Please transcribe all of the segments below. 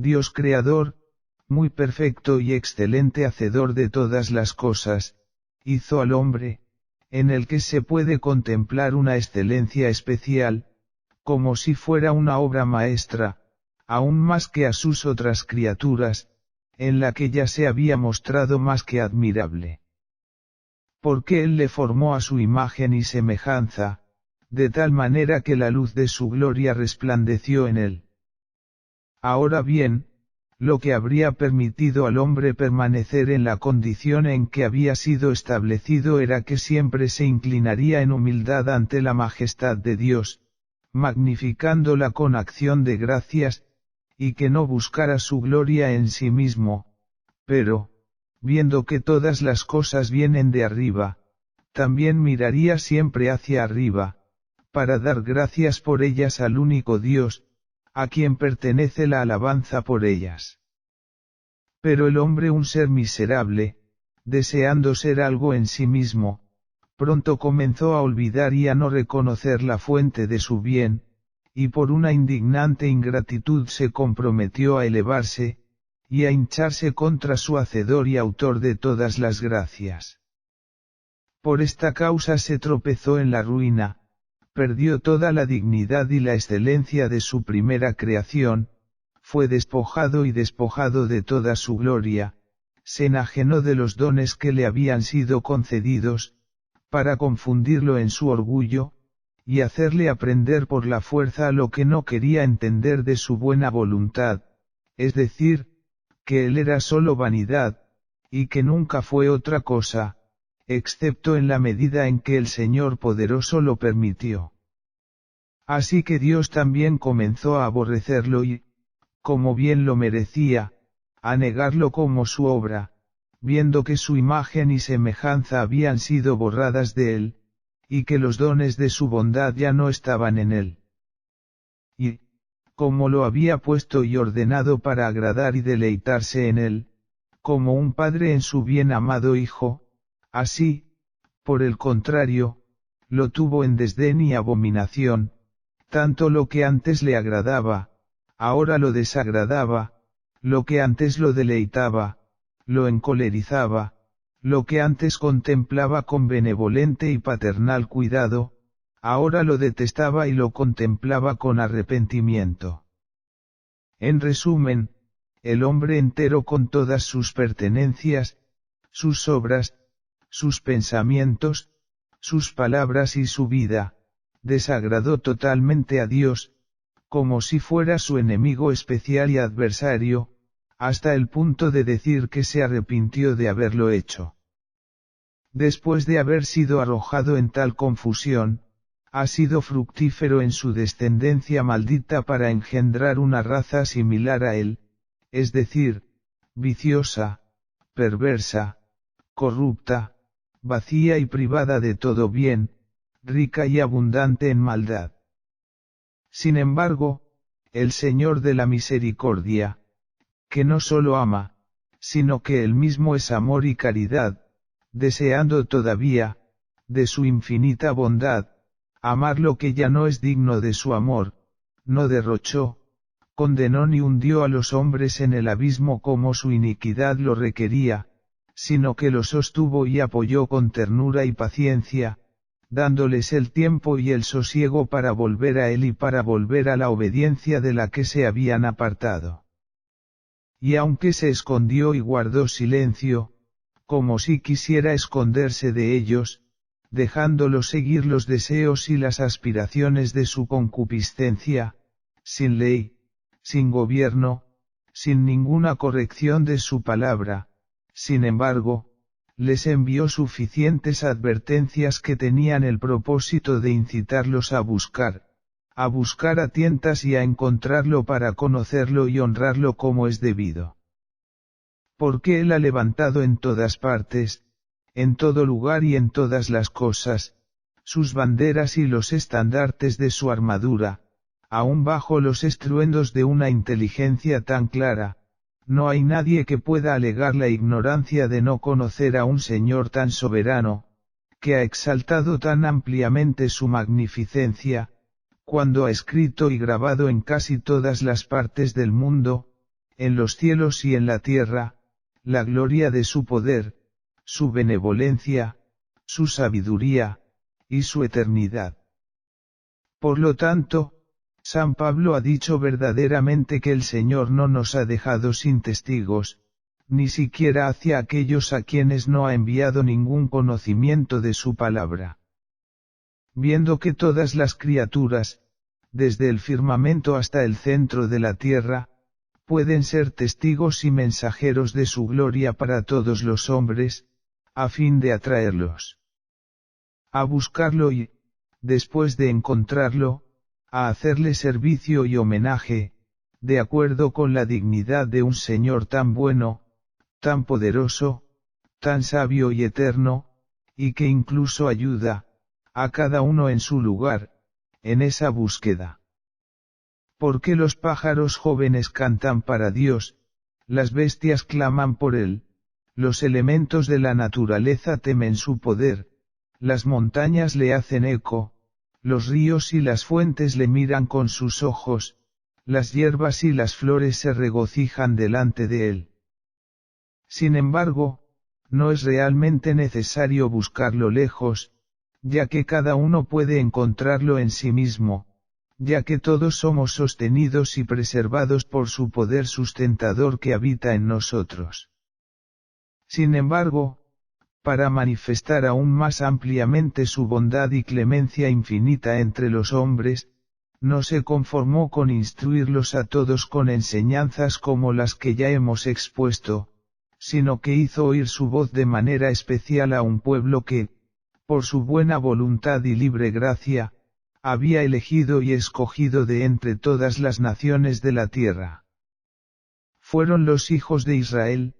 Dios creador, muy perfecto y excelente hacedor de todas las cosas, hizo al hombre, en el que se puede contemplar una excelencia especial, como si fuera una obra maestra, aún más que a sus otras criaturas, en la que ya se había mostrado más que admirable. Porque Él le formó a su imagen y semejanza, de tal manera que la luz de su gloria resplandeció en él. Ahora bien, lo que habría permitido al hombre permanecer en la condición en que había sido establecido era que siempre se inclinaría en humildad ante la majestad de Dios, magnificándola con acción de gracias, y que no buscara su gloria en sí mismo, pero, viendo que todas las cosas vienen de arriba, también miraría siempre hacia arriba, para dar gracias por ellas al único Dios, a quien pertenece la alabanza por ellas. Pero el hombre, un ser miserable, deseando ser algo en sí mismo, pronto comenzó a olvidar y a no reconocer la fuente de su bien, y por una indignante ingratitud se comprometió a elevarse, y a hincharse contra su Hacedor y Autor de todas las gracias. Por esta causa se tropezó en la ruina, perdió toda la dignidad y la excelencia de su primera creación, fue despojado y despojado de toda su gloria, se enajenó de los dones que le habían sido concedidos, para confundirlo en su orgullo, y hacerle aprender por la fuerza lo que no quería entender de su buena voluntad, es decir, que él era solo vanidad, y que nunca fue otra cosa, excepto en la medida en que el Señor poderoso lo permitió. Así que Dios también comenzó a aborrecerlo y, como bien lo merecía, a negarlo como su obra, viendo que su imagen y semejanza habían sido borradas de él, y que los dones de su bondad ya no estaban en él. Y, como lo había puesto y ordenado para agradar y deleitarse en él, como un padre en su bien amado hijo, así, por el contrario, lo tuvo en desdén y abominación, tanto lo que antes le agradaba, ahora lo desagradaba, lo que antes lo deleitaba, lo encolerizaba, lo que antes contemplaba con benevolente y paternal cuidado, ahora lo detestaba y lo contemplaba con arrepentimiento. En resumen, el hombre entero con todas sus pertenencias, sus obras, sus pensamientos, sus palabras y su vida, desagradó totalmente a Dios, como si fuera su enemigo especial y adversario, hasta el punto de decir que se arrepintió de haberlo hecho. Después de haber sido arrojado en tal confusión, ha sido fructífero en su descendencia maldita para engendrar una raza similar a él, es decir, viciosa, perversa, corrupta, vacía y privada de todo bien, rica y abundante en maldad. Sin embargo, el Señor de la misericordia, que no solo ama, sino que Él mismo es amor y caridad, deseando todavía, de su infinita bondad, amar lo que ya no es digno de su amor, no derrochó, condenó ni hundió a los hombres en el abismo como su iniquidad lo requería, sino que los sostuvo y apoyó con ternura y paciencia, dándoles el tiempo y el sosiego para volver a Él y para volver a la obediencia de la que se habían apartado. Y aunque se escondió y guardó silencio, como si quisiera esconderse de ellos, dejándolos seguir los deseos y las aspiraciones de su concupiscencia, sin ley, sin gobierno, sin ninguna corrección de su palabra, sin embargo, les envió suficientes advertencias que tenían el propósito de incitarlos a buscar a tientas y a encontrarlo para conocerlo y honrarlo como es debido. Porque Él ha levantado en todas partes, en todo lugar y en todas las cosas, sus banderas y los estandartes de su armadura, aún bajo los estruendos de una inteligencia tan clara, no hay nadie que pueda alegar la ignorancia de no conocer a un Señor tan soberano, que ha exaltado tan ampliamente su magnificencia, cuando ha escrito y grabado en casi todas las partes del mundo, en los cielos y en la tierra, la gloria de su poder, su benevolencia, su sabiduría, y su eternidad. Por lo tanto, San Pablo ha dicho verdaderamente que el Señor no nos ha dejado sin testigos, ni siquiera hacia aquellos a quienes no ha enviado ningún conocimiento de su palabra. Viendo que todas las criaturas, desde el firmamento hasta el centro de la tierra, pueden ser testigos y mensajeros de su gloria para todos los hombres, a fin de atraerlos a buscarlo y, después de encontrarlo, a hacerle servicio y homenaje, de acuerdo con la dignidad de un Señor tan bueno, tan poderoso, tan sabio y eterno, y que incluso ayuda a cada uno en su lugar, en esa búsqueda. Porque los pájaros jóvenes cantan para Dios, las bestias claman por Él, los elementos de la naturaleza temen su poder, las montañas le hacen eco, los ríos y las fuentes le miran con sus ojos, las hierbas y las flores se regocijan delante de Él. Sin embargo, no es realmente necesario buscarlo lejos, ya que cada uno puede encontrarlo en sí mismo, ya que todos somos sostenidos y preservados por su poder sustentador que habita en nosotros. Sin embargo, para manifestar aún más ampliamente su bondad y clemencia infinita entre los hombres, no se conformó con instruirlos a todos con enseñanzas como las que ya hemos expuesto, sino que hizo oír su voz de manera especial a un pueblo que, por su buena voluntad y libre gracia, había elegido y escogido de entre todas las naciones de la tierra. Fueron los hijos de Israel,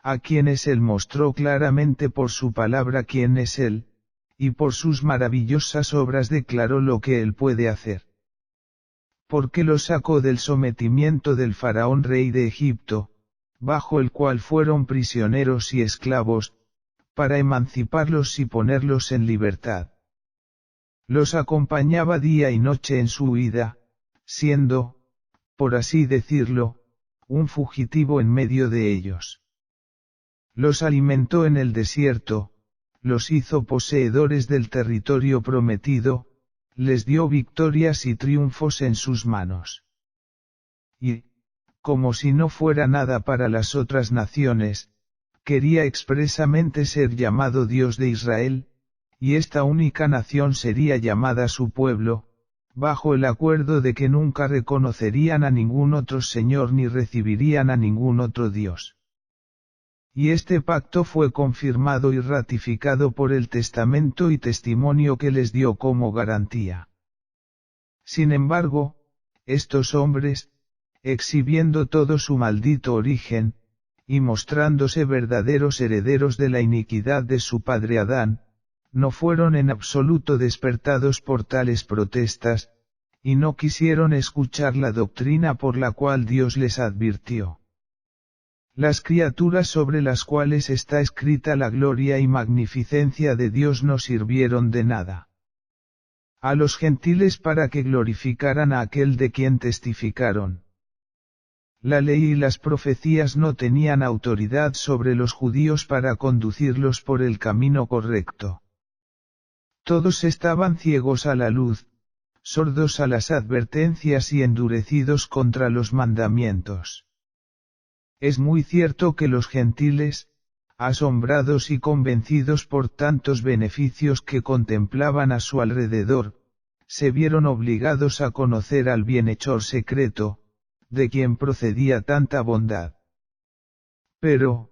a quienes Él mostró claramente por su palabra quién es Él, y por sus maravillosas obras declaró lo que Él puede hacer. Porque los sacó del sometimiento del faraón rey de Egipto, bajo el cual fueron prisioneros y esclavos, para emanciparlos y ponerlos en libertad. Los acompañaba día y noche en su huida, siendo, por así decirlo, un fugitivo en medio de ellos. Los alimentó en el desierto, los hizo poseedores del territorio prometido, les dio victorias y triunfos en sus manos. Y, como si no fuera nada para las otras naciones, quería expresamente ser llamado Dios de Israel, y esta única nación sería llamada su pueblo, bajo el acuerdo de que nunca reconocerían a ningún otro Señor ni recibirían a ningún otro Dios. Y este pacto fue confirmado y ratificado por el testamento y testimonio que les dio como garantía. Sin embargo, estos hombres, exhibiendo todo su maldito origen, y mostrándose verdaderos herederos de la iniquidad de su padre Adán, no fueron en absoluto despertados por tales protestas, y no quisieron escuchar la doctrina por la cual Dios les advirtió. Las criaturas sobre las cuales está escrita la gloria y magnificencia de Dios no sirvieron de nada a los gentiles para que glorificaran a aquel de quien testificaron. La ley y las profecías no tenían autoridad sobre los judíos para conducirlos por el camino correcto. Todos estaban ciegos a la luz, sordos a las advertencias y endurecidos contra los mandamientos. Es muy cierto que los gentiles, asombrados y convencidos por tantos beneficios que contemplaban a su alrededor, se vieron obligados a conocer al bienhechor secreto, de quien procedía tanta bondad. Pero,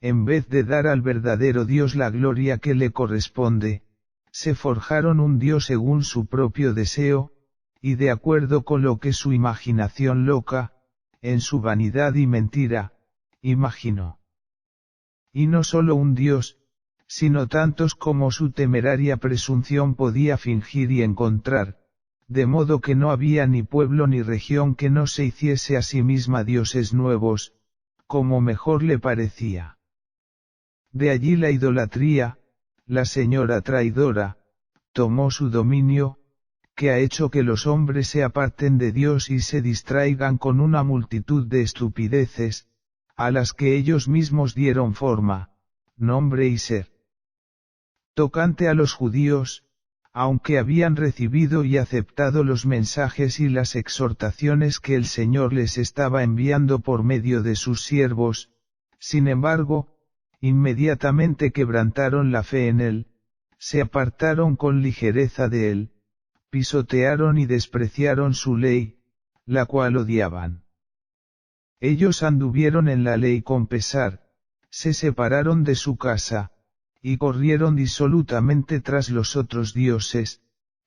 en vez de dar al verdadero Dios la gloria que le corresponde, se forjaron un Dios según su propio deseo, y de acuerdo con lo que su imaginación loca, en su vanidad y mentira, imaginó. Y no solo un Dios, sino tantos como su temeraria presunción podía fingir y encontrar, de modo que no había ni pueblo ni región que no se hiciese a sí misma dioses nuevos, como mejor le parecía. De allí la idolatría, la señora traidora, tomó su dominio, que ha hecho que los hombres se aparten de Dios y se distraigan con una multitud de estupideces, a las que ellos mismos dieron forma, nombre y ser. Tocante a los judíos, aunque habían recibido y aceptado los mensajes y las exhortaciones que el Señor les estaba enviando por medio de sus siervos, sin embargo, inmediatamente quebrantaron la fe en Él, se apartaron con ligereza de Él, pisotearon y despreciaron su ley, la cual odiaban. Ellos anduvieron en la ley con pesar, se separaron de su casa, y corrieron disolutamente tras los otros dioses,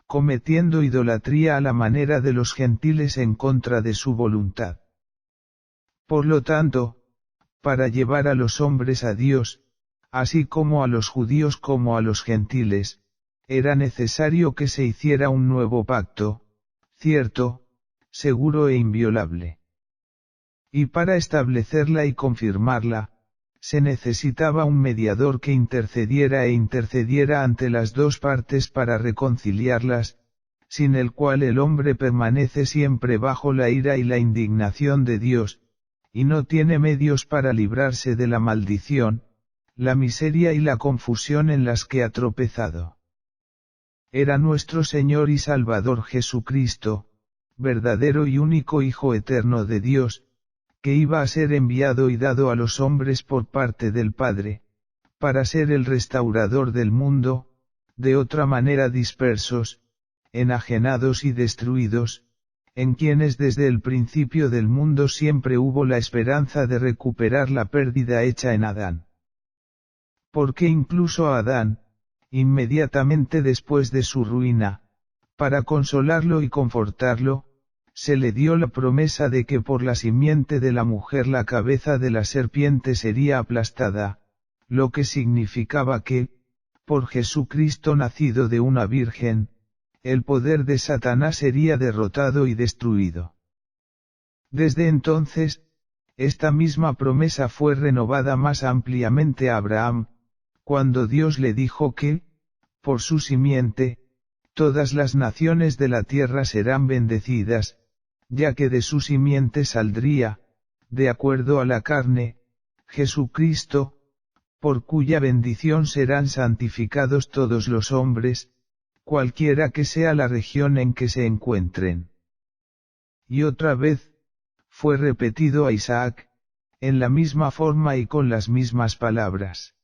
cometiendo idolatría a la manera de los gentiles en contra de su voluntad. Por lo tanto, para llevar a los hombres a Dios, así como a los judíos como a los gentiles, era necesario que se hiciera un nuevo pacto, cierto, seguro e inviolable. Y para establecerla y confirmarla, se necesitaba un mediador que intercediera ante las dos partes para reconciliarlas, sin el cual el hombre permanece siempre bajo la ira y la indignación de Dios, y no tiene medios para librarse de la maldición, la miseria y la confusión en las que ha tropezado. Era nuestro Señor y Salvador Jesucristo, verdadero y único Hijo eterno de Dios, que iba a ser enviado y dado a los hombres por parte del Padre, para ser el restaurador del mundo, de otra manera dispersos, enajenados y destruidos, en quienes desde el principio del mundo siempre hubo la esperanza de recuperar la pérdida hecha en Adán. Porque incluso a Adán, inmediatamente después de su ruina, para consolarlo y confortarlo, se le dio la promesa de que por la simiente de la mujer la cabeza de la serpiente sería aplastada, lo que significaba que, por Jesucristo nacido de una virgen, el poder de Satanás sería derrotado y destruido. Desde entonces, esta misma promesa fue renovada más ampliamente a Abraham, cuando Dios le dijo que, por su simiente, todas las naciones de la tierra serán bendecidas, ya que de su simiente saldría, de acuerdo a la carne, Jesucristo, por cuya bendición serán santificados todos los hombres, cualquiera que sea la región en que se encuentren. Y otra vez, fue repetido a Isaac, en la misma forma y con las mismas palabras.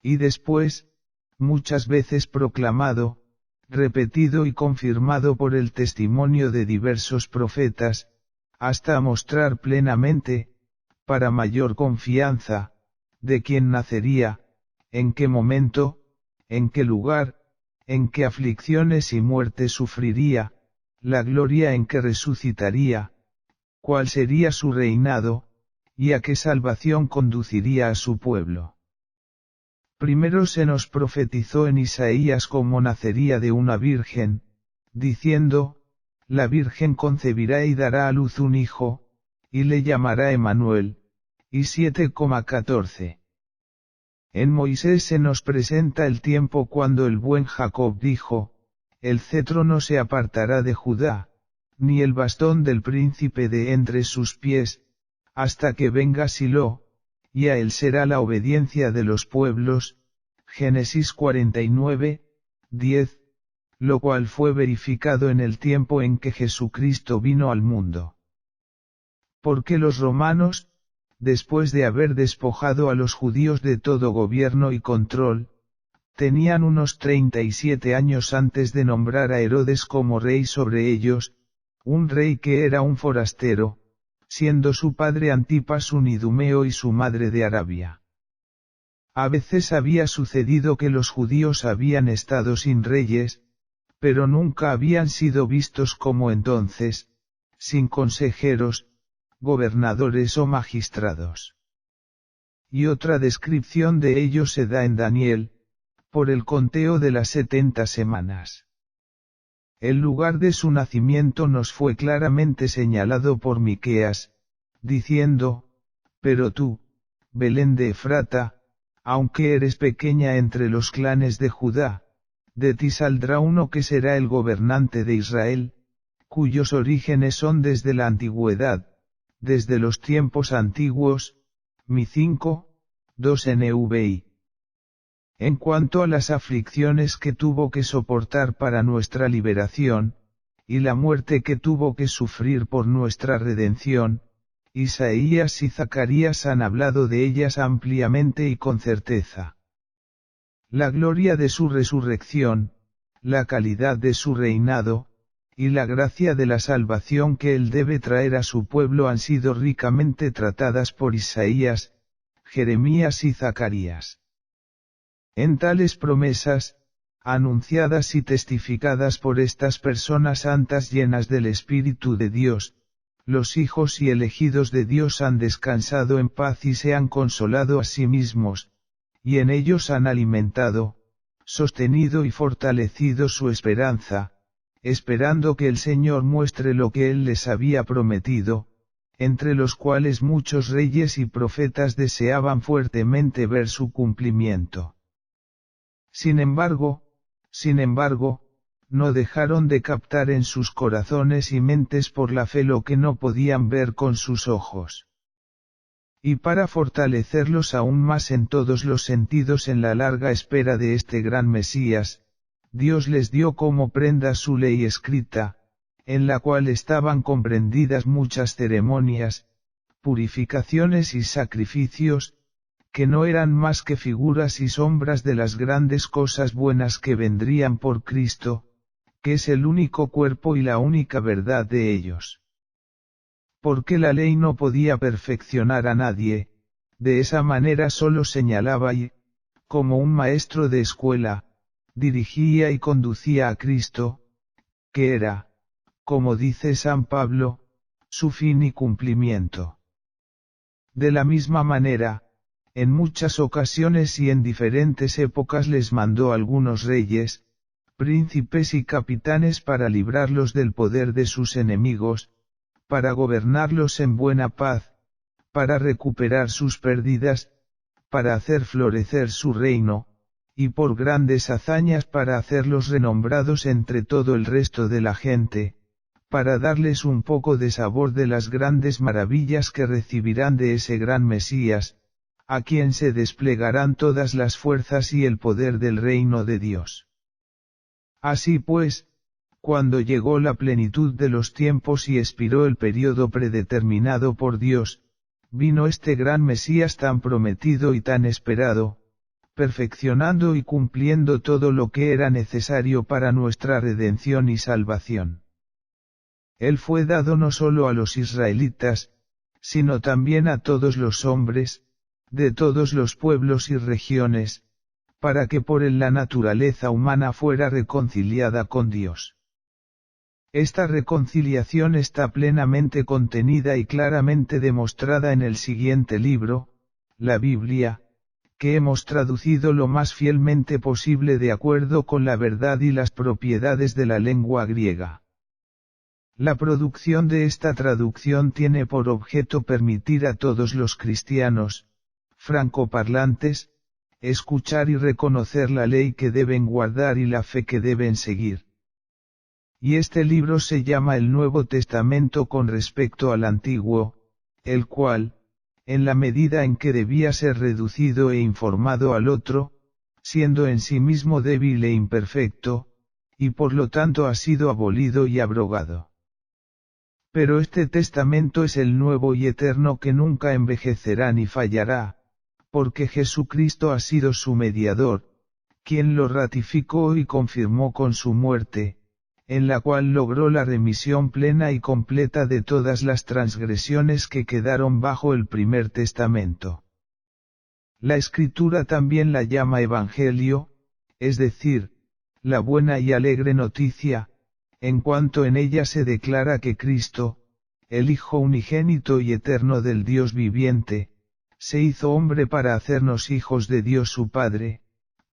Y después, muchas veces proclamado, repetido y confirmado por el testimonio de diversos profetas, hasta mostrar plenamente, para mayor confianza, de quién nacería, en qué momento, en qué lugar, en qué aflicciones y muerte sufriría, la gloria en que resucitaría, cuál sería su reinado, y a qué salvación conduciría a su pueblo. Primero se nos profetizó en Isaías cómo nacería de una virgen, diciendo, la virgen concebirá y dará a luz un hijo, y le llamará Emmanuel, y 7,14. En Moisés se nos presenta el tiempo cuando el buen Jacob dijo, el cetro no se apartará de Judá, ni el bastón del príncipe de entre sus pies, hasta que venga Silo, y a él será la obediencia de los pueblos, Génesis 49, 10, lo cual fue verificado en el tiempo en que Jesucristo vino al mundo. Porque los romanos, después de haber despojado a los judíos de todo gobierno y control, tenían unos 37 años antes de nombrar a Herodes como rey sobre ellos, un rey que era un forastero, siendo su padre Antipas un idumeo y su madre de Arabia. A veces había sucedido que los judíos habían estado sin reyes, pero nunca habían sido vistos como entonces, sin consejeros, gobernadores o magistrados. Y otra descripción de ello se da en Daniel, por el conteo de las 70 semanas. El lugar de su nacimiento nos fue claramente señalado por Miqueas, diciendo, pero tú, Belén de Efrata, aunque eres pequeña entre los clanes de Judá, de ti saldrá uno que será el gobernante de Israel, cuyos orígenes son desde la antigüedad, desde los tiempos antiguos, mi 5:2 NVI. En cuanto a las aflicciones que tuvo que soportar para nuestra liberación, y la muerte que tuvo que sufrir por nuestra redención, Isaías y Zacarías han hablado de ellas ampliamente y con certeza. La gloria de su resurrección, la calidad de su reinado, y la gracia de la salvación que él debe traer a su pueblo han sido ricamente tratadas por Isaías, Jeremías y Zacarías. En tales promesas, anunciadas y testificadas por estas personas santas llenas del Espíritu de Dios, los hijos y elegidos de Dios han descansado en paz y se han consolado a sí mismos, y en ellos han alimentado, sostenido y fortalecido su esperanza, esperando que el Señor muestre lo que Él les había prometido, entre los cuales muchos reyes y profetas deseaban fuertemente ver su cumplimiento. Sin embargo, no dejaron de captar en sus corazones y mentes por la fe lo que no podían ver con sus ojos. Y para fortalecerlos aún más en todos los sentidos en la larga espera de este gran Mesías, Dios les dio como prenda su ley escrita, en la cual estaban comprendidas muchas ceremonias, purificaciones y sacrificios, que no eran más que figuras y sombras de las grandes cosas buenas que vendrían por Cristo, que es el único cuerpo y la única verdad de ellos. Porque la ley no podía perfeccionar a nadie, de esa manera solo señalaba y, como un maestro de escuela, dirigía y conducía a Cristo, que era, como dice San Pablo, su fin y cumplimiento. De la misma manera, en muchas ocasiones y en diferentes épocas les mandó algunos reyes, príncipes y capitanes para librarlos del poder de sus enemigos, para gobernarlos en buena paz, para recuperar sus pérdidas, para hacer florecer su reino, y por grandes hazañas para hacerlos renombrados entre todo el resto de la gente, para darles un poco de sabor de las grandes maravillas que recibirán de ese gran Mesías, a quien se desplegarán todas las fuerzas y el poder del reino de Dios. Así pues, cuando llegó la plenitud de los tiempos y expiró el período predeterminado por Dios, vino este gran Mesías tan prometido y tan esperado, perfeccionando y cumpliendo todo lo que era necesario para nuestra redención y salvación. Él fue dado no solo a los israelitas, sino también a todos los hombres, de todos los pueblos y regiones, para que por él la naturaleza humana fuera reconciliada con Dios. Esta reconciliación está plenamente contenida y claramente demostrada en el siguiente libro, la Biblia, que hemos traducido lo más fielmente posible de acuerdo con la verdad y las propiedades de la lengua griega. La producción de esta traducción tiene por objeto permitir a todos los cristianos, francoparlantes, escuchar y reconocer la ley que deben guardar y la fe que deben seguir. Y este libro se llama el Nuevo Testamento con respecto al Antiguo, el cual, en la medida en que debía ser reducido e informado al otro, siendo en sí mismo débil e imperfecto, y por lo tanto ha sido abolido y abrogado. Pero este testamento es el nuevo y eterno que nunca envejecerá ni fallará, porque Jesucristo ha sido su mediador, quien lo ratificó y confirmó con su muerte, en la cual logró la remisión plena y completa de todas las transgresiones que quedaron bajo el primer testamento. La Escritura también la llama Evangelio, es decir, la buena y alegre noticia, en cuanto en ella se declara que Cristo, el Hijo unigénito y eterno del Dios viviente, se hizo hombre para hacernos hijos de Dios su Padre,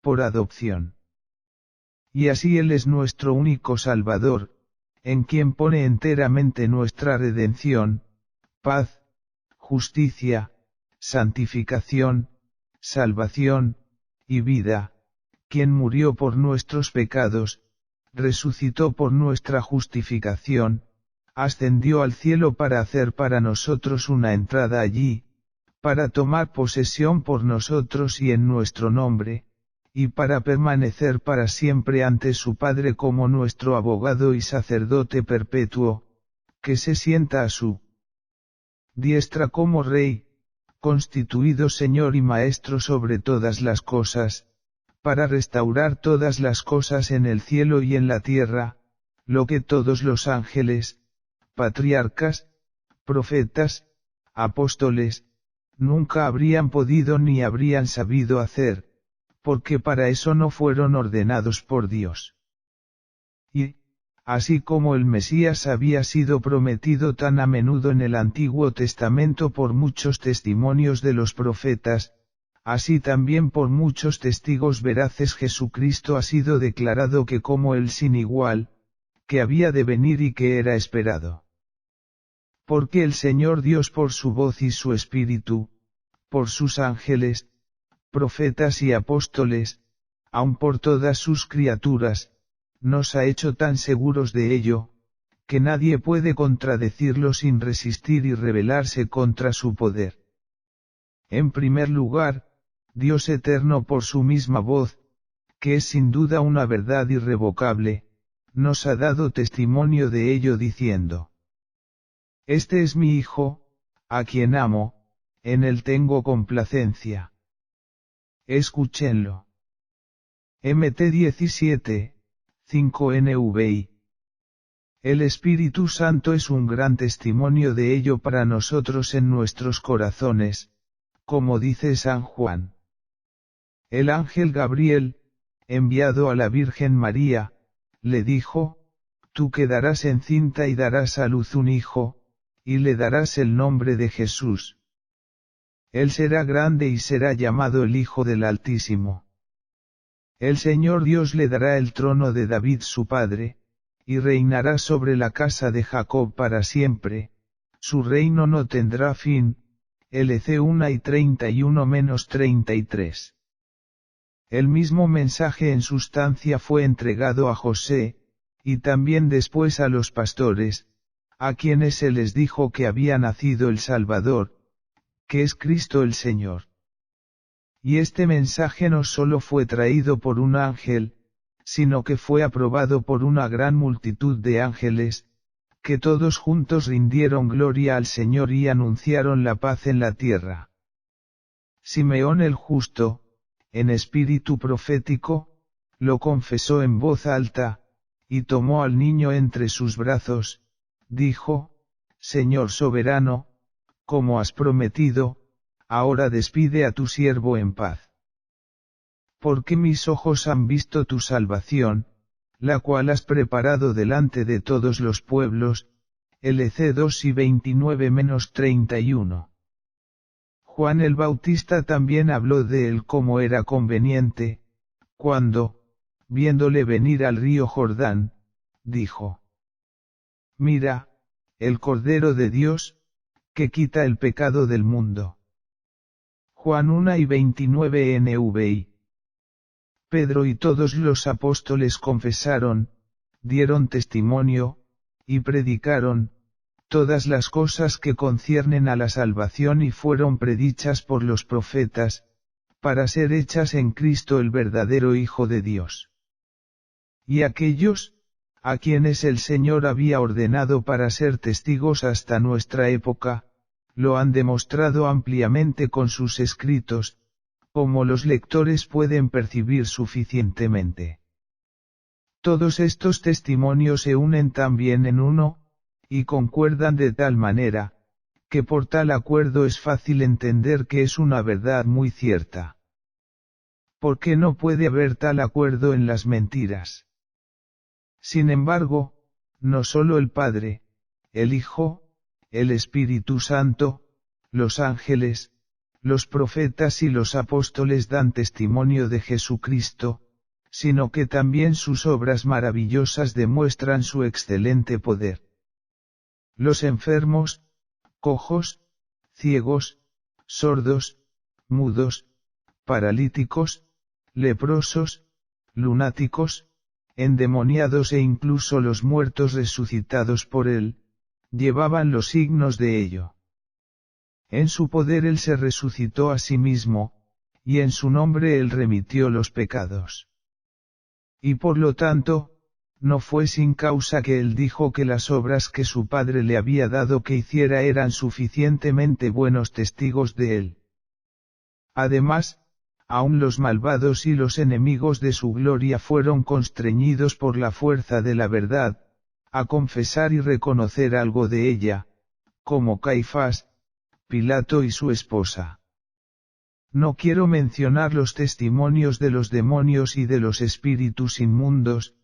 por adopción. Y así Él es nuestro único Salvador, en quien pone enteramente nuestra redención, paz, justicia, santificación, salvación, y vida, quien murió por nuestros pecados, resucitó por nuestra justificación, ascendió al cielo para hacer para nosotros una entrada allí, para tomar posesión por nosotros y en nuestro nombre, y para permanecer para siempre ante su Padre como nuestro abogado y sacerdote perpetuo, que se sienta a su diestra como Rey, constituido Señor y Maestro sobre todas las cosas, para restaurar todas las cosas en el cielo y en la tierra, lo que todos los ángeles, patriarcas, profetas, apóstoles, nunca habrían podido ni habrían sabido hacer, porque para eso no fueron ordenados por Dios. Y, así como el Mesías había sido prometido tan a menudo en el Antiguo Testamento por muchos testimonios de los profetas, así también por muchos testigos veraces Jesucristo ha sido declarado que como el sin igual, que había de venir y que era esperado. Porque el Señor Dios por su voz y su Espíritu, por sus ángeles, profetas y apóstoles, aun por todas sus criaturas, nos ha hecho tan seguros de ello, que nadie puede contradecirlo sin resistir y rebelarse contra su poder. En primer lugar, Dios eterno por su misma voz, que es sin duda una verdad irrevocable, nos ha dado testimonio de ello diciendo: Este es mi Hijo, a quien amo, en él tengo complacencia. Escúchenlo. Mt 17, 5 NVI. El Espíritu Santo es un gran testimonio de ello para nosotros en nuestros corazones, como dice San Juan. El ángel Gabriel, enviado a la Virgen María, le dijo: Tú quedarás encinta y darás a luz un hijo, y le darás el nombre de Jesús. Él será grande y será llamado el Hijo del Altísimo. El Señor Dios le dará el trono de David su padre, y reinará sobre la casa de Jacob para siempre, su reino no tendrá fin. LC 1 y 31-33. El mismo mensaje en sustancia fue entregado a José, y también después a los pastores, a quienes se les dijo que había nacido el Salvador, que es Cristo el Señor. Y este mensaje no solo fue traído por un ángel, sino que fue aprobado por una gran multitud de ángeles, que todos juntos rindieron gloria al Señor y anunciaron la paz en la tierra. Simeón el justo, en espíritu profético, lo confesó en voz alta, y tomó al niño entre sus brazos, dijo: Señor soberano, como has prometido, ahora despide a tu siervo en paz. Porque mis ojos han visto tu salvación, la cual has preparado delante de todos los pueblos. LC 2 y 29-31. Juan el Bautista también habló de él como era conveniente, cuando, viéndole venir al río Jordán, dijo: Mira, el Cordero de Dios, que quita el pecado del mundo. Juan 1 y 29 NVI. Pedro y todos los apóstoles confesaron, dieron testimonio, y predicaron, todas las cosas que conciernen a la salvación y fueron predichas por los profetas, para ser hechas en Cristo el verdadero Hijo de Dios. Y aquellos, a quienes el Señor había ordenado para ser testigos hasta nuestra época, lo han demostrado ampliamente con sus escritos, como los lectores pueden percibir suficientemente. Todos estos testimonios se unen también en uno, y concuerdan de tal manera, que por tal acuerdo es fácil entender que es una verdad muy cierta. Porque no puede haber tal acuerdo en las mentiras. Sin embargo, no solo el Padre, el Hijo, el Espíritu Santo, los ángeles, los profetas y los apóstoles dan testimonio de Jesucristo, sino que también sus obras maravillosas demuestran su excelente poder. Los enfermos, cojos, ciegos, sordos, mudos, paralíticos, leprosos, lunáticos, endemoniados e incluso los muertos resucitados por él, llevaban los signos de ello. En su poder él se resucitó a sí mismo, y en su nombre él remitió los pecados. Y por lo tanto, no fue sin causa que él dijo que las obras que su Padre le había dado que hiciera eran suficientemente buenos testigos de él. Además, aun los malvados y los enemigos de su gloria fueron constreñidos por la fuerza de la verdad, a confesar y reconocer algo de ella, como Caifás, Pilato y su esposa. No quiero mencionar los testimonios de los demonios y de los espíritus inmundos,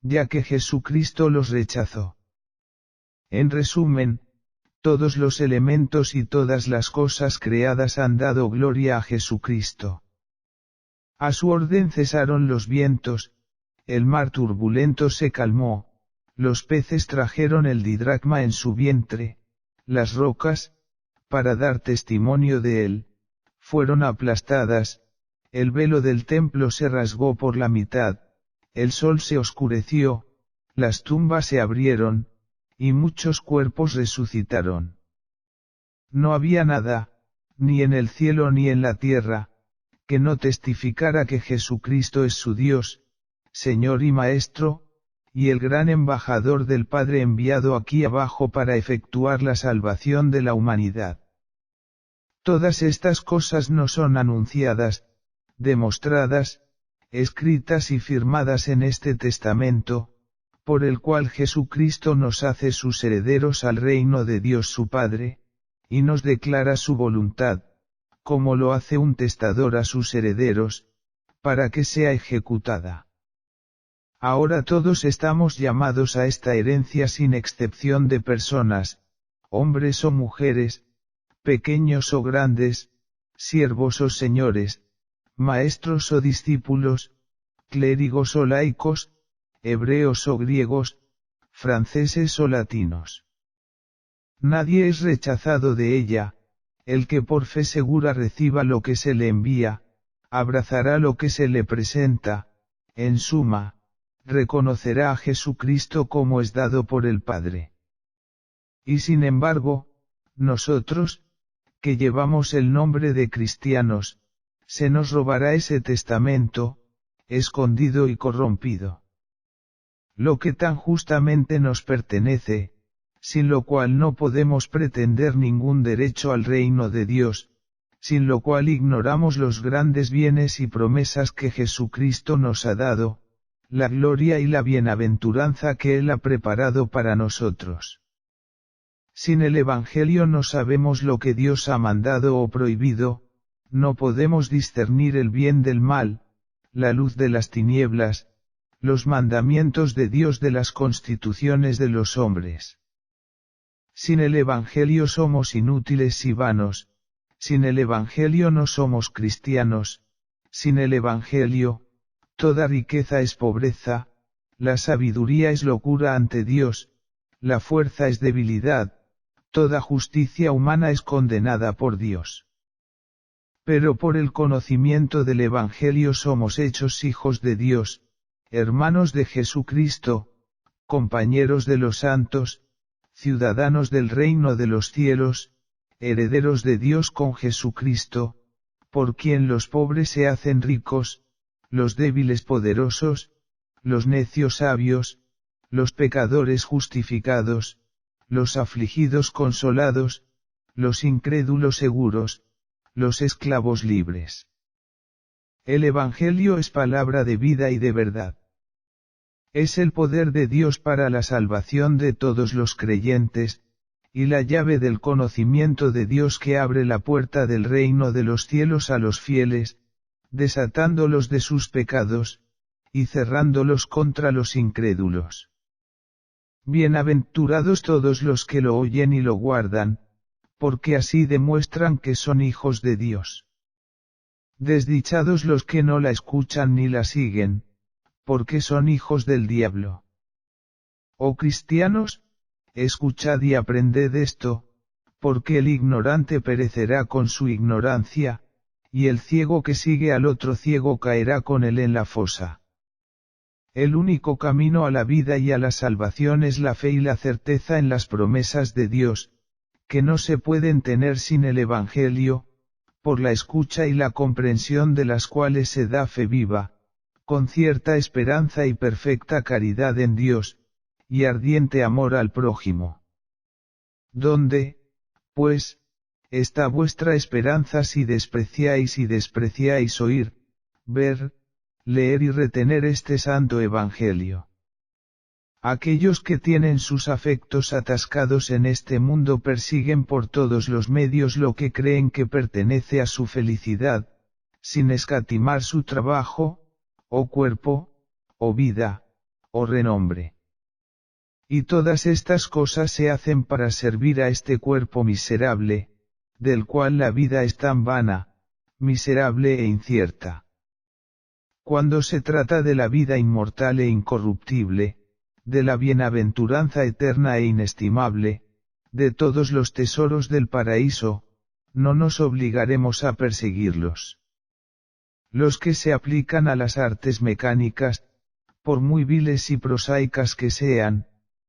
ya que Jesucristo los rechazó. En resumen, todos los elementos y todas las cosas creadas han dado gloria a Jesucristo. A su orden cesaron los vientos, el mar turbulento se calmó, los peces trajeron el didracma en su vientre, las rocas, para dar testimonio de él, fueron aplastadas, el velo del templo se rasgó por la mitad, el sol se oscureció, las tumbas se abrieron, y muchos cuerpos resucitaron. No había nada, ni en el cielo ni en la tierra, que no testificara que Jesucristo es su Dios, Señor y Maestro, y el gran embajador del Padre enviado aquí abajo para efectuar la salvación de la humanidad. Todas estas cosas no son anunciadas, demostradas, escritas y firmadas en este testamento, por el cual Jesucristo nos hace sus herederos al reino de Dios su Padre, y nos declara su voluntad, como lo hace un testador a sus herederos, para que sea ejecutada. Ahora todos estamos llamados a esta herencia sin excepción de personas, hombres o mujeres, pequeños o grandes, siervos o señores, maestros o discípulos, clérigos o laicos, hebreos o griegos, franceses o latinos. Nadie es rechazado de ella, el que por fe segura reciba lo que se le envía, abrazará lo que se le presenta, en suma, reconocerá a Jesucristo como es dado por el Padre. Y sin embargo, nosotros, que llevamos el nombre de cristianos, se nos robará ese testamento, escondido y corrompido. Lo que tan justamente nos pertenece, sin lo cual no podemos pretender ningún derecho al reino de Dios, sin lo cual ignoramos los grandes bienes y promesas que Jesucristo nos ha dado, la gloria y la bienaventuranza que Él ha preparado para nosotros. Sin el Evangelio no sabemos lo que Dios ha mandado o prohibido, no podemos discernir el bien del mal, la luz de las tinieblas, los mandamientos de Dios de las constituciones de los hombres. Sin el Evangelio somos inútiles y vanos, sin el Evangelio no somos cristianos, sin el Evangelio, toda riqueza es pobreza, la sabiduría es locura ante Dios, la fuerza es debilidad, toda justicia humana es condenada por Dios. Pero por el conocimiento del Evangelio somos hechos hijos de Dios, hermanos de Jesucristo, compañeros de los santos, ciudadanos del reino de los cielos, herederos de Dios con Jesucristo, por quien los pobres se hacen ricos, los débiles poderosos, los necios sabios, los pecadores justificados, los afligidos consolados, los incrédulos seguros, los esclavos libres. El Evangelio es palabra de vida y de verdad. Es el poder de Dios para la salvación de todos los creyentes, y la llave del conocimiento de Dios que abre la puerta del reino de los cielos a los fieles, desatándolos de sus pecados, y cerrándolos contra los incrédulos. Bienaventurados todos los que lo oyen y lo guardan, porque así demuestran que son hijos de Dios. Desdichados los que no la escuchan ni la siguen, porque son hijos del diablo. Oh cristianos, escuchad y aprended esto, porque el ignorante perecerá con su ignorancia, y el ciego que sigue al otro ciego caerá con él en la fosa. El único camino a la vida y a la salvación es la fe y la certeza en las promesas de Dios, que no se pueden tener sin el Evangelio, por la escucha y la comprensión de las cuales se da fe viva, con cierta esperanza y perfecta caridad en Dios, y ardiente amor al prójimo. ¿Dónde, pues, está vuestra esperanza si despreciáis oír, ver, leer y retener este santo Evangelio? Aquellos que tienen sus afectos atascados en este mundo persiguen por todos los medios lo que creen que pertenece a su felicidad, sin escatimar su trabajo, o cuerpo, o vida, o renombre. Y todas estas cosas se hacen para servir a este cuerpo miserable, del cual la vida es tan vana, miserable e incierta. Cuando se trata de la vida inmortal e incorruptible, de la bienaventuranza eterna e inestimable, de todos los tesoros del paraíso, no nos obligaremos a perseguirlos. Los que se aplican a las artes mecánicas, por muy viles y prosaicas que sean,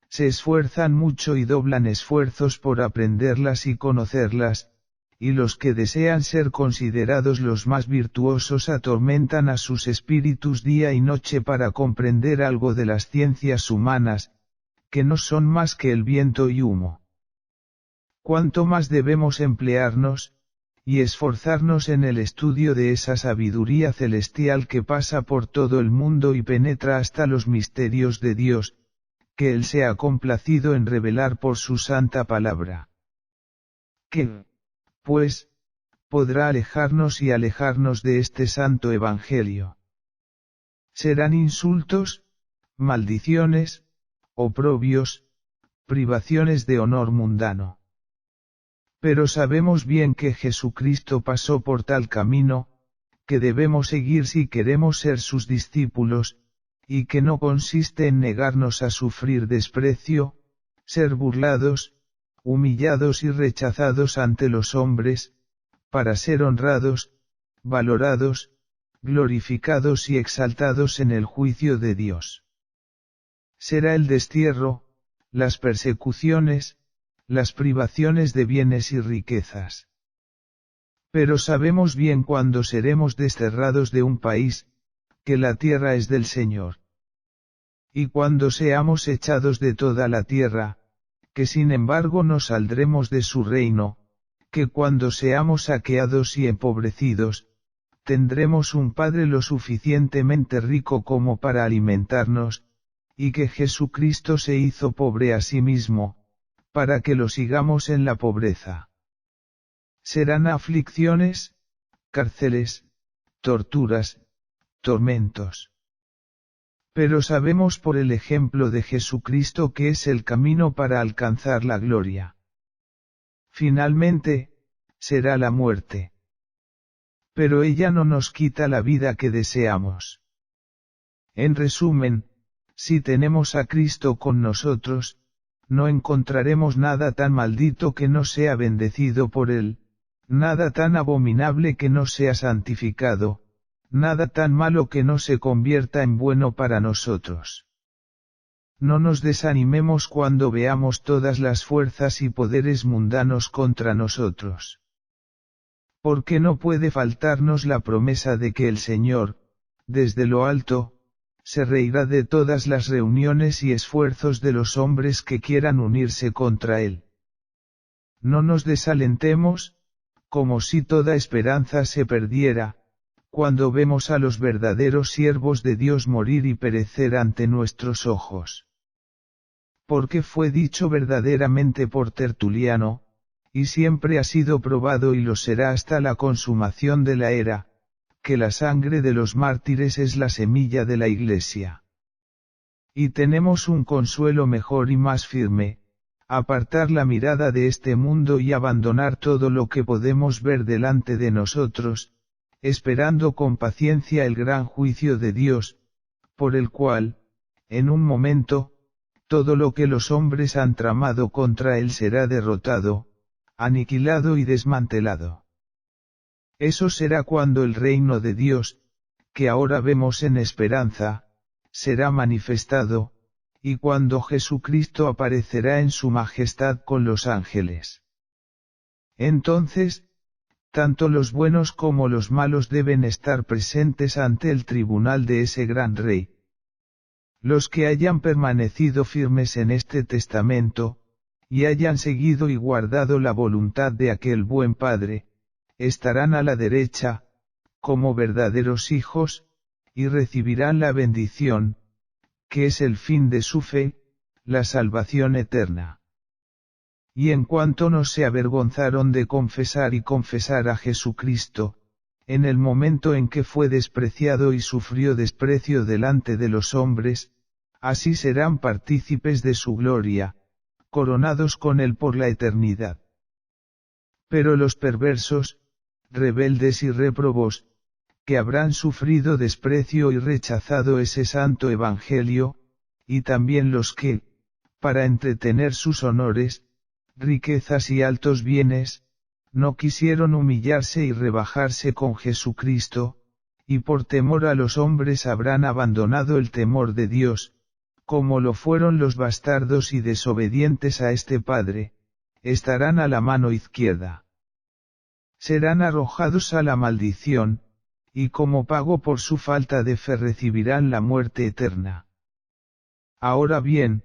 se esfuerzan mucho y doblan esfuerzos por aprenderlas y conocerlas, y los que desean ser considerados los más virtuosos atormentan a sus espíritus día y noche para comprender algo de las ciencias humanas, que no son más que el viento y humo. ¿Cuánto más debemos emplearnos, y esforzarnos en el estudio de esa sabiduría celestial que pasa por todo el mundo y penetra hasta los misterios de Dios, que Él se ha complacido en revelar por su santa palabra? ¿Qué, pues, podrá alejarnos de este santo Evangelio? Serán insultos, maldiciones, oprobios, privaciones de honor mundano. Pero sabemos bien que Jesucristo pasó por tal camino, que debemos seguir si queremos ser sus discípulos, y que no consiste en negarnos a sufrir desprecio, ser burlados, humillados y rechazados ante los hombres, para ser honrados, valorados, glorificados y exaltados en el juicio de Dios. Será el destierro, las persecuciones, las privaciones de bienes y riquezas. Pero sabemos bien cuándo seremos desterrados de un país, que la tierra es del Señor. Y cuando seamos echados de toda la tierra, que sin embargo no saldremos de su reino, que cuando seamos saqueados y empobrecidos, tendremos un Padre lo suficientemente rico como para alimentarnos, y que Jesucristo se hizo pobre a sí mismo, para que lo sigamos en la pobreza. Serán aflicciones, cárceles, torturas, tormentos. Pero sabemos por el ejemplo de Jesucristo que es el camino para alcanzar la gloria. Finalmente, será la muerte. Pero ella no nos quita la vida que deseamos. En resumen, si tenemos a Cristo con nosotros, no encontraremos nada tan maldito que no sea bendecido por Él, nada tan abominable que no sea santificado, nada tan malo que no se convierta en bueno para nosotros. No nos desanimemos cuando veamos todas las fuerzas y poderes mundanos contra nosotros. Porque no puede faltarnos la promesa de que el Señor, desde lo alto, se reirá de todas las reuniones y esfuerzos de los hombres que quieran unirse contra Él. No nos desalentemos, como si toda esperanza se perdiera, cuando vemos a los verdaderos siervos de Dios morir y perecer ante nuestros ojos. Porque fue dicho verdaderamente por Tertuliano, y siempre ha sido probado y lo será hasta la consumación de la era, que la sangre de los mártires es la semilla de la Iglesia. Y tenemos un consuelo mejor y más firme, apartar la mirada de este mundo y abandonar todo lo que podemos ver delante de nosotros, esperando con paciencia el gran juicio de Dios, por el cual, en un momento, todo lo que los hombres han tramado contra él será derrotado, aniquilado y desmantelado. Eso será cuando el reino de Dios, que ahora vemos en esperanza, será manifestado, y cuando Jesucristo aparecerá en su majestad con los ángeles. Entonces, tanto los buenos como los malos deben estar presentes ante el tribunal de ese gran Rey. Los que hayan permanecido firmes en este testamento, y hayan seguido y guardado la voluntad de aquel buen Padre, estarán a la derecha, como verdaderos hijos, y recibirán la bendición, que es el fin de su fe, la salvación eterna. Y en cuanto no se avergonzaron de confesar y confesar a Jesucristo, en el momento en que fue despreciado y sufrió desprecio delante de los hombres, así serán partícipes de su gloria, coronados con él por la eternidad. Pero los perversos, rebeldes y réprobos, que habrán sufrido desprecio y rechazado ese santo evangelio, y también los que, para entretener sus honores, riquezas y altos bienes, no quisieron humillarse y rebajarse con Jesucristo, y por temor a los hombres habrán abandonado el temor de Dios, como lo fueron los bastardos y desobedientes a este Padre, estarán a la mano izquierda. Serán arrojados a la maldición, y como pago por su falta de fe recibirán la muerte eterna. Ahora bien,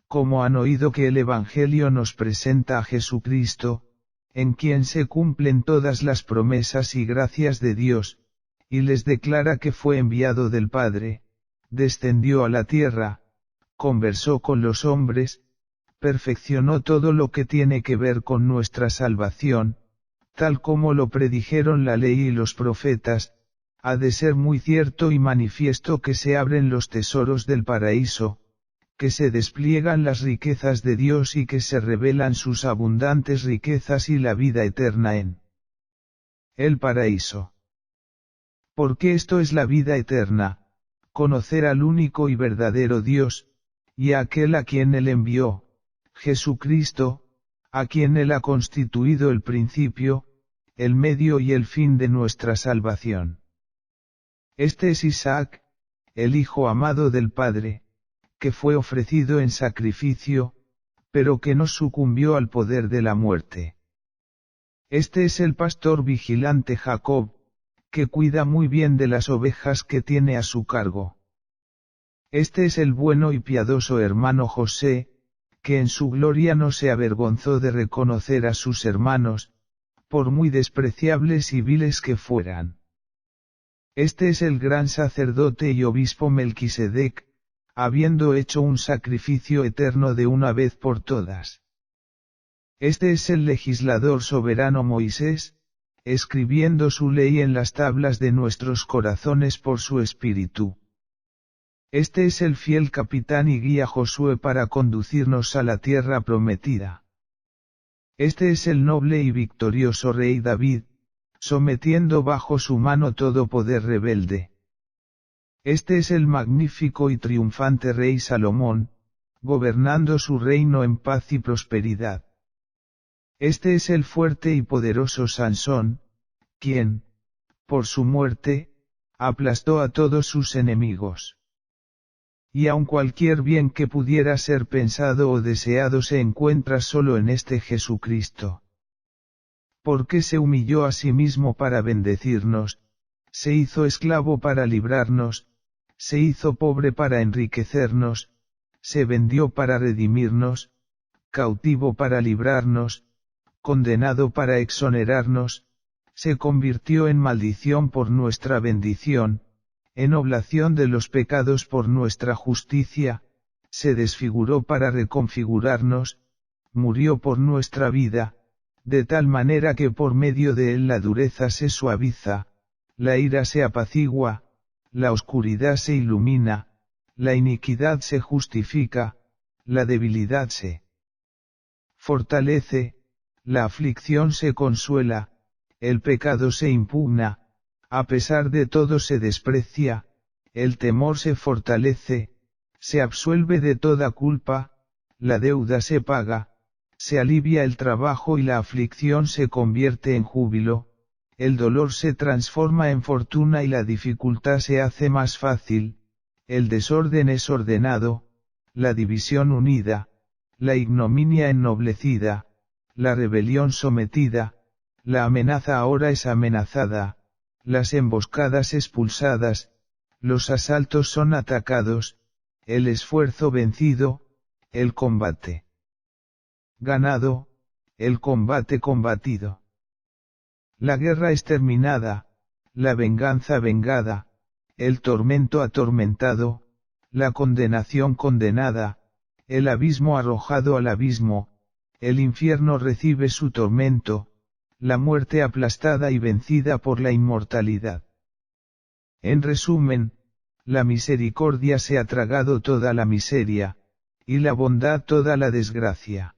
como han oído que el Evangelio nos presenta a Jesucristo, en quien se cumplen todas las promesas y gracias de Dios, y les declara que fue enviado del Padre, descendió a la tierra, conversó con los hombres, perfeccionó todo lo que tiene que ver con nuestra salvación, tal como lo predijeron la ley y los profetas, ha de ser muy cierto y manifiesto que se abren los tesoros del paraíso, que se despliegan las riquezas de Dios y que se revelan sus abundantes riquezas y la vida eterna en el paraíso. Porque esto es la vida eterna, conocer al único y verdadero Dios, y a aquel a quien Él envió, Jesucristo, a quien Él ha constituido el principio, el medio y el fin de nuestra salvación. Este es Isaac, el Hijo amado del Padre, que fue ofrecido en sacrificio, pero que no sucumbió al poder de la muerte. Este es el pastor vigilante Jacob, que cuida muy bien de las ovejas que tiene a su cargo. Este es el bueno y piadoso hermano José, que en su gloria no se avergonzó de reconocer a sus hermanos, por muy despreciables y viles que fueran. Este es el gran sacerdote y obispo Melquisedec, habiendo hecho un sacrificio eterno de una vez por todas. Este es el legislador soberano Moisés, escribiendo su ley en las tablas de nuestros corazones por su espíritu. Este es el fiel capitán y guía Josué para conducirnos a la tierra prometida. Este es el noble y victorioso rey David, sometiendo bajo su mano todo poder rebelde. Este es el magnífico y triunfante rey Salomón, gobernando su reino en paz y prosperidad. Este es el fuerte y poderoso Sansón, quien, por su muerte, aplastó a todos sus enemigos. Y aun cualquier bien que pudiera ser pensado o deseado se encuentra solo en este Jesucristo. Porque se humilló a sí mismo para bendecirnos, se hizo esclavo para librarnos, se hizo pobre para enriquecernos, se vendió para redimirnos, cautivo para librarnos, condenado para exonerarnos, se convirtió en maldición por nuestra bendición, en oblación de los pecados por nuestra justicia, se desfiguró para reconfigurarnos, murió por nuestra vida, de tal manera que por medio de él la dureza se suaviza, la ira se apacigua, la oscuridad se ilumina, la iniquidad se justifica, la debilidad se fortalece, la aflicción se consuela, el pecado se impugna, a pesar de todo se desprecia, el temor se fortalece, se absuelve de toda culpa, la deuda se paga, se alivia el trabajo y la aflicción se convierte en júbilo, el dolor se transforma en fortuna y la dificultad se hace más fácil, el desorden es ordenado, la división unida, la ignominia ennoblecida, la rebelión sometida, la amenaza ahora es amenazada, las emboscadas expulsadas, los asaltos son atacados, el esfuerzo vencido, el combate ganado, el combate combatido. La guerra es terminada, la venganza vengada, el tormento atormentado, la condenación condenada, el abismo arrojado al abismo, el infierno recibe su tormento, la muerte aplastada y vencida por la inmortalidad. En resumen, la misericordia se ha tragado toda la miseria, y la bondad toda la desgracia.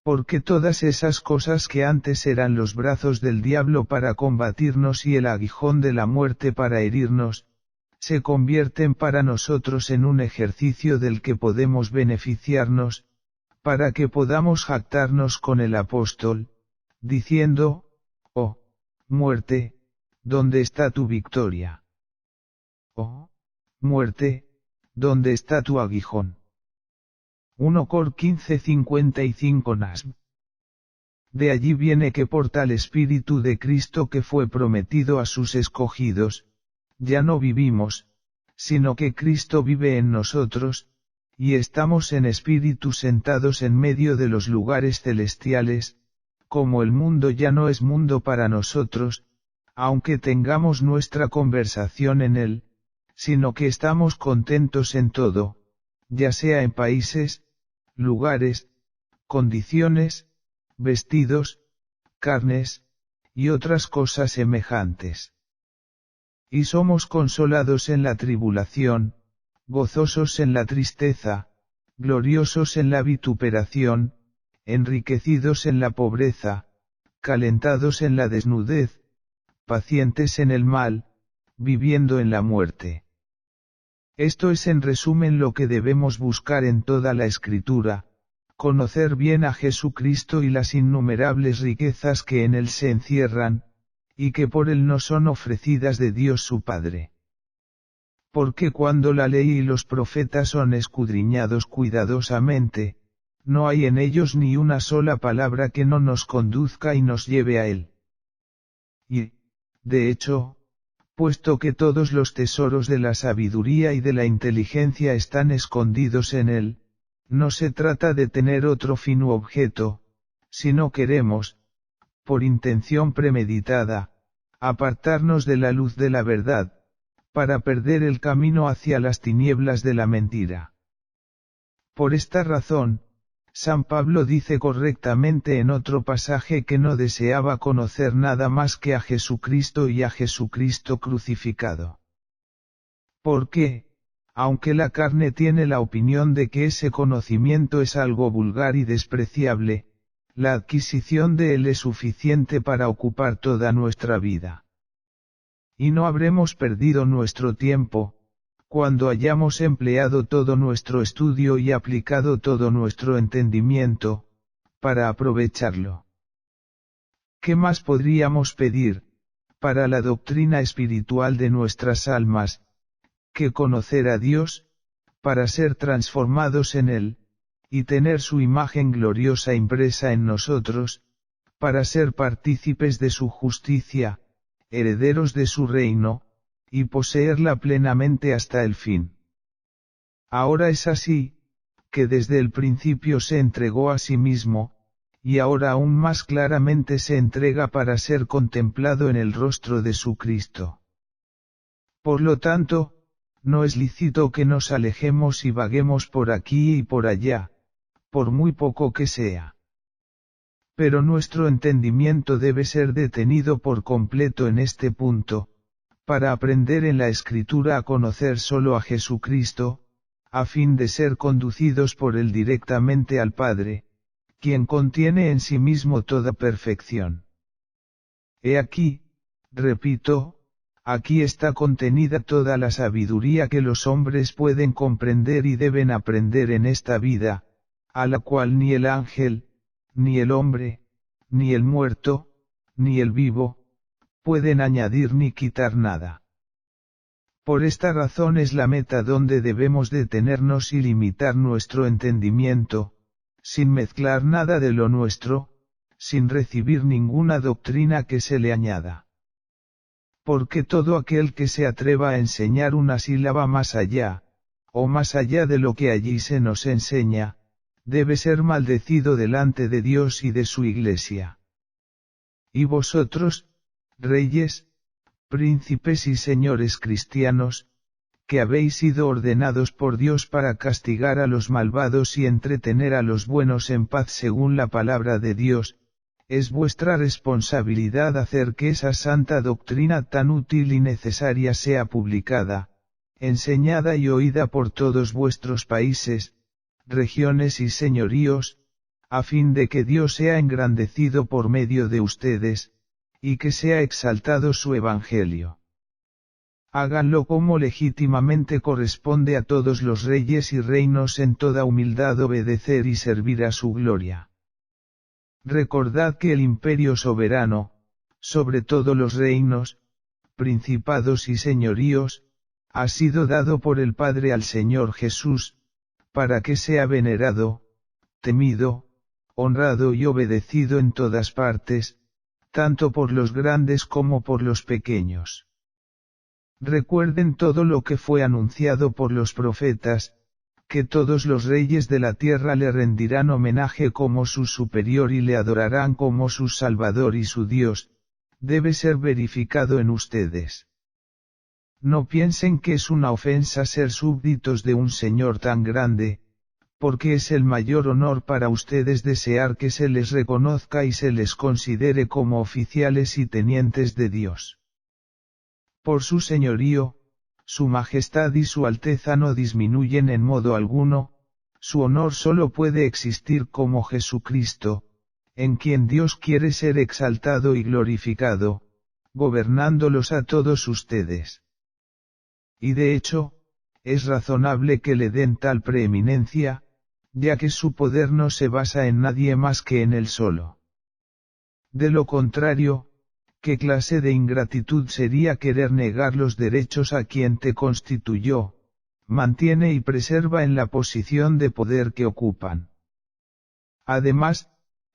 Porque todas esas cosas que antes eran los brazos del diablo para combatirnos y el aguijón de la muerte para herirnos, se convierten para nosotros en un ejercicio del que podemos beneficiarnos, para que podamos jactarnos con el apóstol, diciendo, oh, muerte, ¿dónde está tu victoria? Oh, muerte, ¿dónde está tu aguijón? 1 Cor 15:55 NASB. De allí viene que por tal Espíritu de Cristo que fue prometido a sus escogidos, ya no vivimos, sino que Cristo vive en nosotros, y estamos en espíritu sentados en medio de los lugares celestiales, como el mundo ya no es mundo para nosotros, aunque tengamos nuestra conversación en él, sino que estamos contentos en todo, ya sea en países, lugares, condiciones, vestidos, carnes, y otras cosas semejantes. Y somos consolados en la tribulación, gozosos en la tristeza, gloriosos en la vituperación, enriquecidos en la pobreza, calentados en la desnudez, pacientes en el mal, viviendo en la muerte. Esto es en resumen lo que debemos buscar en toda la Escritura, conocer bien a Jesucristo y las innumerables riquezas que en él se encierran, y que por él nos son ofrecidas de Dios su Padre. Porque cuando la ley y los profetas son escudriñados cuidadosamente, no hay en ellos ni una sola palabra que no nos conduzca y nos lleve a él. Y, de hecho, puesto que todos los tesoros de la sabiduría y de la inteligencia están escondidos en él, no se trata de tener otro fin u objeto, sino queremos, por intención premeditada, apartarnos de la luz de la verdad, para perder el camino hacia las tinieblas de la mentira. Por esta razón, San Pablo dice correctamente en otro pasaje que no deseaba conocer nada más que a Jesucristo y a Jesucristo crucificado. Porque, aunque la carne tiene la opinión de que ese conocimiento es algo vulgar y despreciable, la adquisición de él es suficiente para ocupar toda nuestra vida. Y no habremos perdido nuestro tiempo, cuando hayamos empleado todo nuestro estudio y aplicado todo nuestro entendimiento, para aprovecharlo. ¿Qué más podríamos pedir, para la doctrina espiritual de nuestras almas, que conocer a Dios, para ser transformados en Él, y tener su imagen gloriosa impresa en nosotros, para ser partícipes de su justicia, herederos de su reino, y poseerla plenamente hasta el fin? Ahora es así, que desde el principio se entregó a sí mismo, y ahora aún más claramente se entrega para ser contemplado en el rostro de su Cristo. Por lo tanto, no es lícito que nos alejemos y vaguemos por aquí y por allá, por muy poco que sea. Pero nuestro entendimiento debe ser detenido por completo en este punto, para aprender en la Escritura a conocer solo a Jesucristo, a fin de ser conducidos por él directamente al Padre, quien contiene en sí mismo toda perfección. He aquí, repito, aquí está contenida toda la sabiduría que los hombres pueden comprender y deben aprender en esta vida, a la cual ni el ángel, ni el hombre, ni el muerto, ni el vivo, pueden añadir ni quitar nada. Por esta razón es la meta donde debemos detenernos y limitar nuestro entendimiento, sin mezclar nada de lo nuestro, sin recibir ninguna doctrina que se le añada. Porque todo aquel que se atreva a enseñar una sílaba más allá, o más allá de lo que allí se nos enseña, debe ser maldecido delante de Dios y de su Iglesia. Y vosotros, reyes, príncipes y señores cristianos, que habéis sido ordenados por Dios para castigar a los malvados y entretener a los buenos en paz según la palabra de Dios, es vuestra responsabilidad hacer que esa santa doctrina tan útil y necesaria sea publicada, enseñada y oída por todos vuestros países, regiones y señoríos, a fin de que Dios sea engrandecido por medio de ustedes, y que sea exaltado su evangelio. Háganlo como legítimamente corresponde a todos los reyes y reinos en toda humildad obedecer y servir a su gloria. Recordad que el imperio soberano, sobre todos los reinos, principados y señoríos, ha sido dado por el Padre al Señor Jesús, para que sea venerado, temido, honrado y obedecido en todas partes, tanto por los grandes como por los pequeños. Recuerden todo lo que fue anunciado por los profetas, que todos los reyes de la tierra le rendirán homenaje como su superior y le adorarán como su Salvador y su Dios, debe ser verificado en ustedes. No piensen que es una ofensa ser súbditos de un Señor tan grande, porque es el mayor honor para ustedes desear que se les reconozca y se les considere como oficiales y tenientes de Dios. Por su señorío, su majestad y su alteza no disminuyen en modo alguno, su honor solo puede existir como Jesucristo, en quien Dios quiere ser exaltado y glorificado, gobernándolos a todos ustedes. Y de hecho, es razonable que le den tal preeminencia, ya que su poder no se basa en nadie más que en él solo. De lo contrario, ¿qué clase de ingratitud sería querer negar los derechos a quien te constituyó, mantiene y preserva en la posición de poder que ocupan? Además,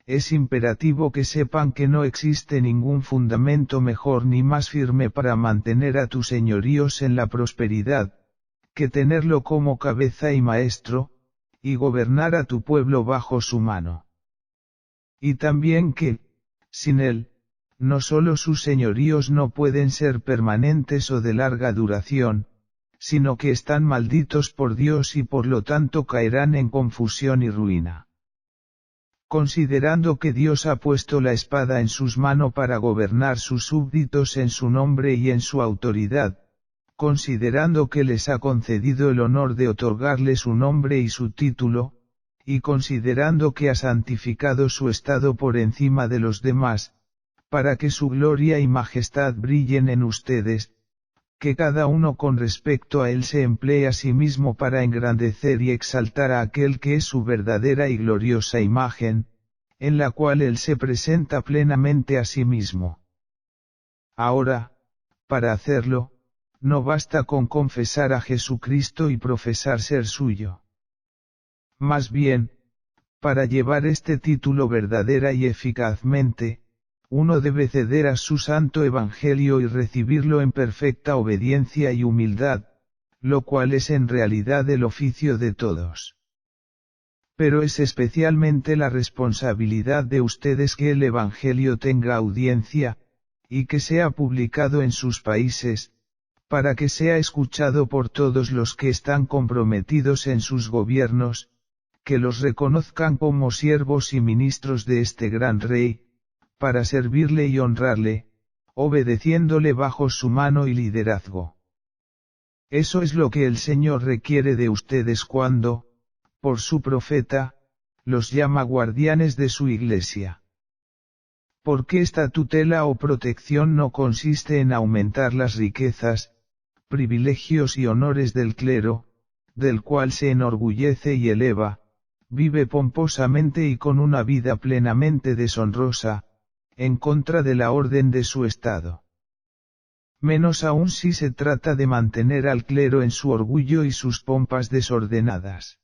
es imperativo que sepan que no existe ningún fundamento mejor ni más firme para mantener a tus señoríos en la prosperidad, que tenerlo como cabeza y maestro, y gobernar a tu pueblo bajo su mano. Y también que, sin él, no solo sus señoríos no pueden ser permanentes o de larga duración, sino que están malditos por Dios y por lo tanto caerán en confusión y ruina. Considerando que Dios ha puesto la espada en sus manos para gobernar sus súbditos en su nombre y en su autoridad, considerando que les ha concedido el honor de otorgarles su nombre y su título, y considerando que ha santificado su estado por encima de los demás, para que su gloria y majestad brillen en ustedes, que cada uno con respecto a él se emplee a sí mismo para engrandecer y exaltar a aquel que es su verdadera y gloriosa imagen, en la cual él se presenta plenamente a sí mismo. Ahora, para hacerlo, no basta con confesar a Jesucristo y profesar ser suyo. Más bien, para llevar este título verdadera y eficazmente, uno debe ceder a su santo evangelio y recibirlo en perfecta obediencia y humildad, lo cual es en realidad el oficio de todos. Pero es especialmente la responsabilidad de ustedes que el evangelio tenga audiencia, y que sea publicado en sus países, para que sea escuchado por todos los que están comprometidos en sus gobiernos, que los reconozcan como siervos y ministros de este gran rey, para servirle y honrarle, obedeciéndole bajo su mano y liderazgo. Eso es lo que el Señor requiere de ustedes cuando, por su profeta, los llama guardianes de su iglesia. Porque esta tutela o protección no consiste en aumentar las riquezas, privilegios y honores del clero, del cual se enorgullece y eleva, vive pomposamente y con una vida plenamente deshonrosa, en contra de la orden de su estado. menos aún si se trata de mantener al clero en su orgullo y sus pompas desordenadas.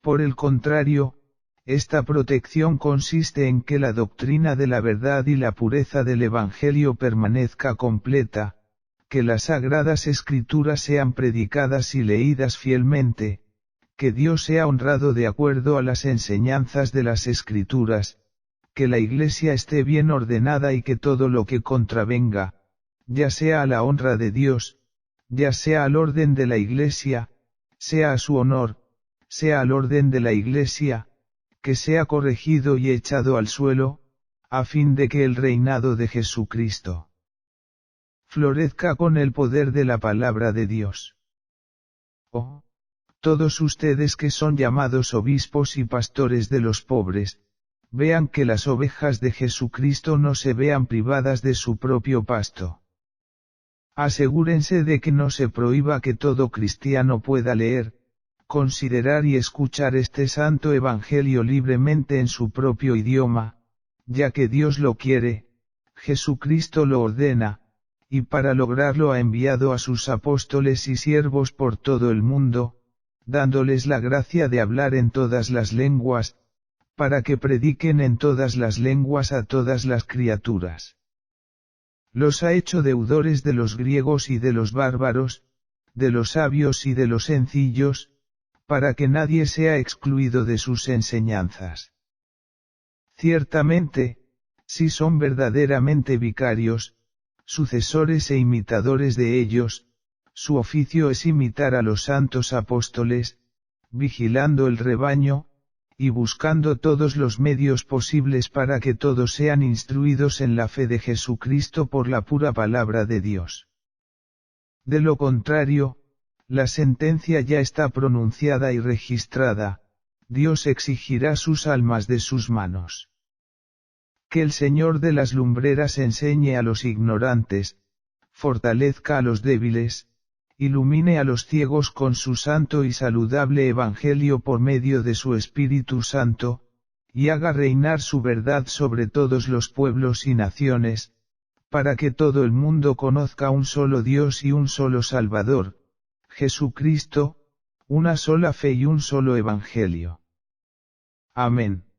Por el contrario, esta protección consiste en que la doctrina de la verdad y la pureza del Evangelio permanezca completa, que las sagradas escrituras sean predicadas y leídas fielmente, que Dios sea honrado de acuerdo a las enseñanzas de las escrituras, que la Iglesia esté bien ordenada y que todo lo que contravenga, ya sea a la honra de Dios, ya sea al orden de la Iglesia, sea a su honor, sea al orden de la Iglesia, que sea corregido y echado al suelo, a fin de que el reinado de Jesucristo florezca con el poder de la palabra de Dios. Oh, todos ustedes que son llamados obispos y pastores de los pobres, vean que las ovejas de Jesucristo no se vean privadas de su propio pasto. Asegúrense de que no se prohíba que todo cristiano pueda leer, considerar y escuchar este santo evangelio libremente en su propio idioma, ya que Dios lo quiere, Jesucristo lo ordena, y para lograrlo ha enviado a sus apóstoles y siervos por todo el mundo, dándoles la gracia de hablar en todas las lenguas, para que prediquen en todas las lenguas a todas las criaturas. Los ha hecho deudores de los griegos y de los bárbaros, de los sabios y de los sencillos, para que nadie sea excluido de sus enseñanzas. Ciertamente, si son verdaderamente vicarios, sucesores e imitadores de ellos, su oficio es imitar a los santos apóstoles, vigilando el rebaño, y buscando todos los medios posibles para que todos sean instruidos en la fe de Jesucristo por la pura palabra de Dios. De lo contrario, la sentencia ya está pronunciada y registrada, Dios exigirá sus almas de sus manos. Que el Señor de las lumbreras enseñe a los ignorantes, fortalezca a los débiles, ilumine a los ciegos con su santo y saludable Evangelio por medio de su Espíritu Santo, y haga reinar su verdad sobre todos los pueblos y naciones, para que todo el mundo conozca un solo Dios y un solo Salvador, Jesucristo, una sola fe y un solo Evangelio. Amén.